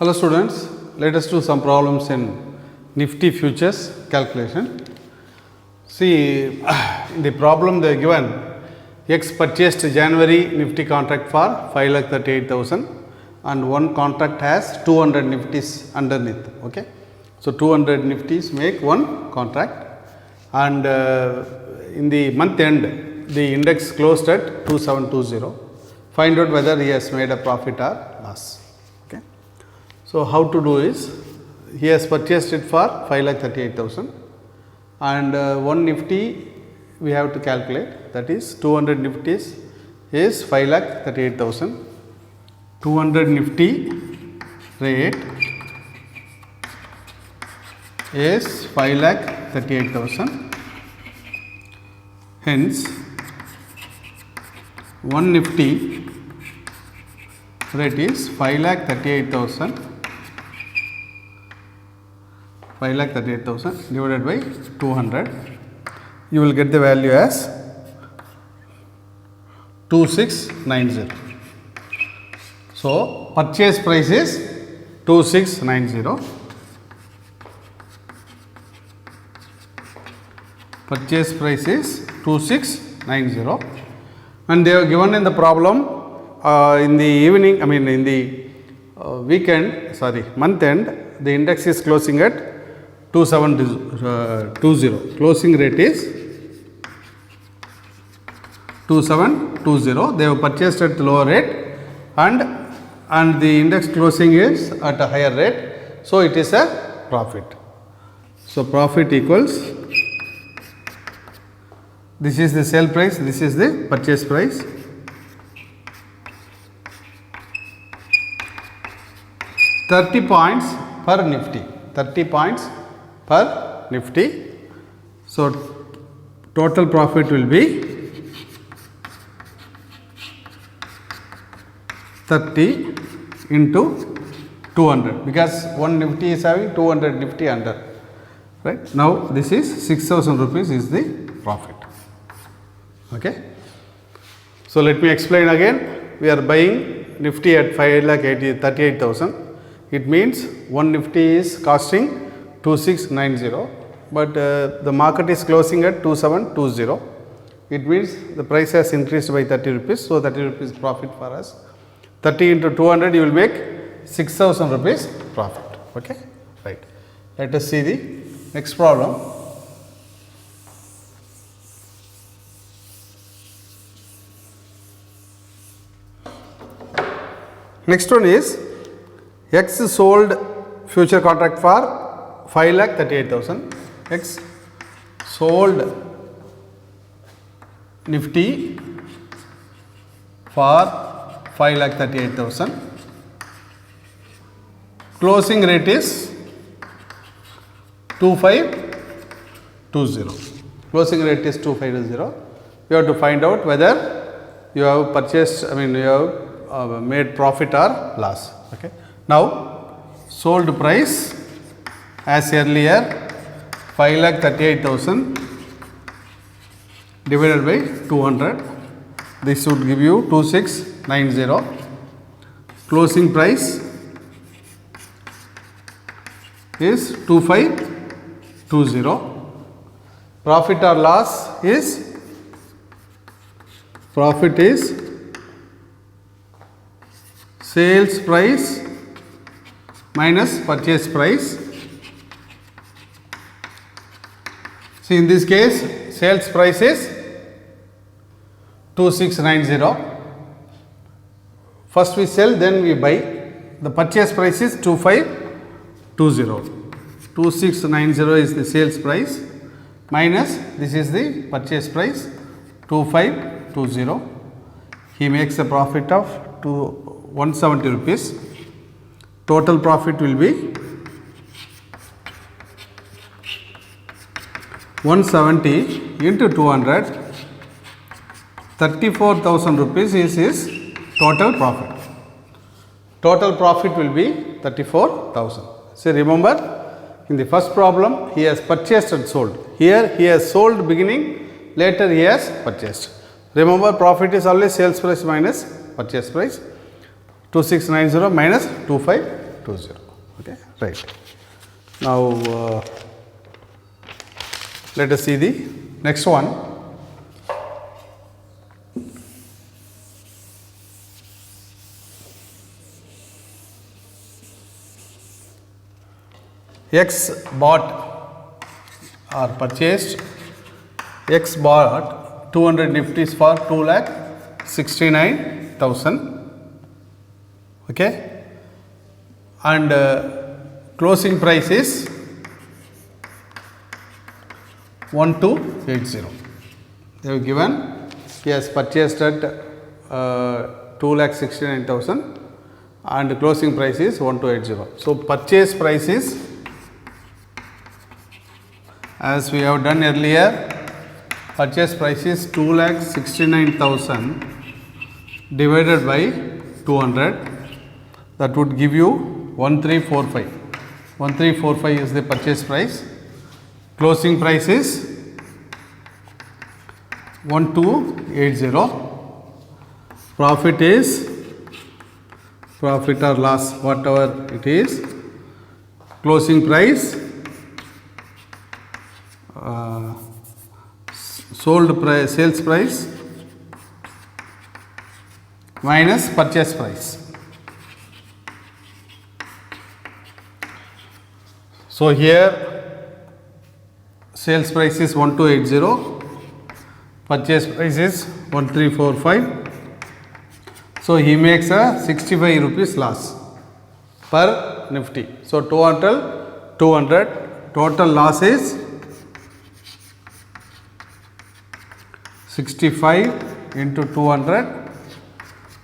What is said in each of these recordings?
Hello students, let us do some problems in Nifty futures calculation. See, in the problem they are given X purchased January Nifty contract for 5,38,000 and one contract has 200 Nifties underneath. Okay. So, 200 Nifties make one contract and in the month end the index closed at 2720. Find out whether he has made a profit or loss. Okay. So, how to do is he has purchased it for 5,38,000 and one Nifty we have to calculate, that is 200 Nifties is 5,38,000. 200 Nifty rate is 5,38,000. Hence, one Nifty rate is 5,38,000. 5,38,000 divided by 200. You will get the value as 2690. So, purchase price is 2690. Purchase price is 2690 and they are given in the problem in the evening, in the month end, the index is closing at 2720. Closing rate is 2720. They have purchased at the lower rate and the index closing is at a higher rate. So, it is a profit. So, profit equals, this is the sale price, this is the purchase price. $30 points per Nifty. 30 points per Nifty. So, total profit will be 30 into 200 because one Nifty is having 200 Nifty under. Right. Now, this is 6,000 rupees is the profit. Okay. So, let me explain again. We are buying Nifty at 5,38,000. It means one Nifty is costing 2690, but the market is closing at 2720. It means the price has increased by 30 rupees. So, 30 rupees profit for us. 30 into 200 you will make 6,000 rupees profit. Okay. Right. Let us see the next problem. Next one is X sold future contract for 5,38,000. X sold Nifty for 5,38,000. Closing rate is 2520. Closing rate is 2520. You have to find out whether you have purchased, you have made profit or loss. Okay. Now, sold price as earlier 5,38,000 divided by 200. This would give you 2690. Closing price is 2520. Profit or loss is sales price minus purchase price. See, in this case sales price is 2690. First we sell, then we buy. The purchase price is 2520. 2690 is the sales price minus this is the purchase price 2520. He makes a profit of 170 rupees. Total profit will be 170 into 200. 34,000 rupees is his total profit. Total profit will be 34,000. So, remember in the first problem he has purchased and sold. Here he has sold beginning, later he has purchased. Remember, profit is always sales price minus purchase price. 2690 minus 20. Okay, right. Now, let us see the next one. X bought or purchased, X bought 200 Nifties for 2,69,000. Okay, and closing price is 1280. They have given he has purchased at 2,69,000 and closing price is 1280. So purchase price is, as we have done earlier, purchase price is 2,69,000 divided by 200. That would give you 1345. 1345 is the purchase price. Closing price is 1280. Profit is, profit or loss, whatever it is, closing price, sold price, sales price minus purchase price. So here sales price is 1280, purchase price is 1345. So he makes a 65 rupees loss per Nifty. So total 200, total loss is 65 into 200.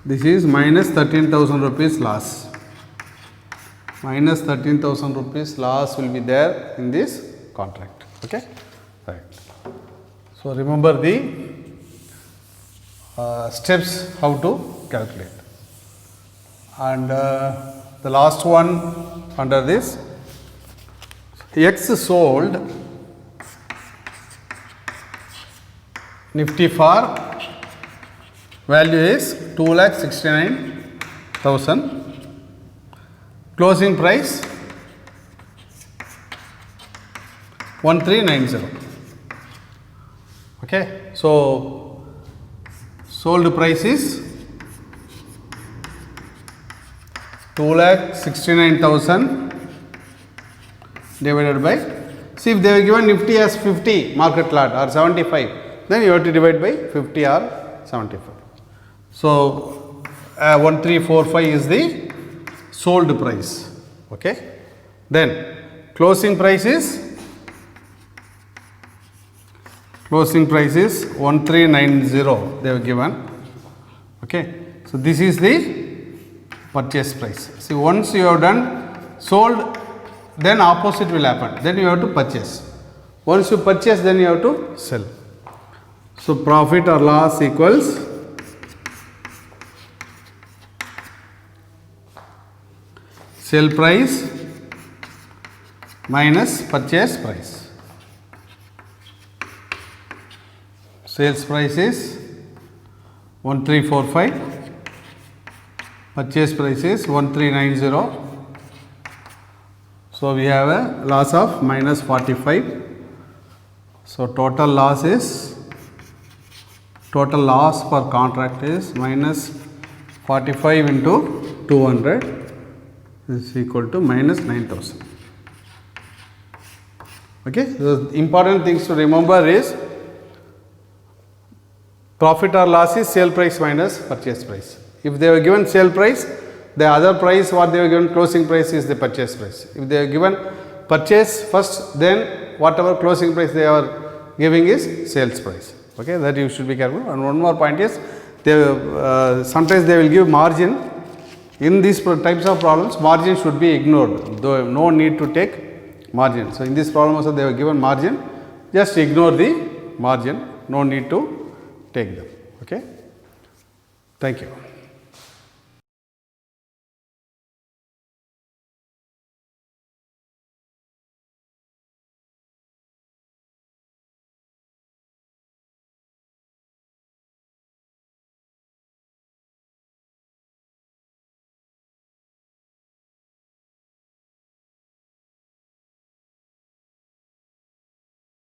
This is minus 13,000 rupees loss. Minus 13,000 rupees loss will be there in this contract. Okay, right. So remember the steps how to calculate. And the last one under this, X sold Nifty for value is 2,69,000. Closing price 1390. Okay, so sold price is 2,69,000 divided by, see if they are given Nifty as 50 market lot or 75, then you have to divide by 50 or 75. So 1345 is the sold price. Okay, then closing price is 1390 they have given. Okay, so this is the purchase price. See, once you have done sold, then opposite will happen, then you have to purchase. Once you purchase, then you have to sell. So profit or loss equals sell price minus purchase price. Sales price is 1345, purchase price is 1390. So we have a loss of minus 45. So total loss per contract is minus 45 into 200 is equal to minus 9,000. Okay, the important things to remember is profit or loss is sale price minus purchase price. If they were given sale price, the other price what they were given closing price is the purchase price. If they are given purchase first, then whatever closing price they are giving is sales price. Okay, that you should be careful. And one more point is, they sometimes they will give margin. In these types of problems, margin should be ignored, though no need to take margin. So in this problem also they were given margin, just ignore the margin, no need to take them. Okay, thank you.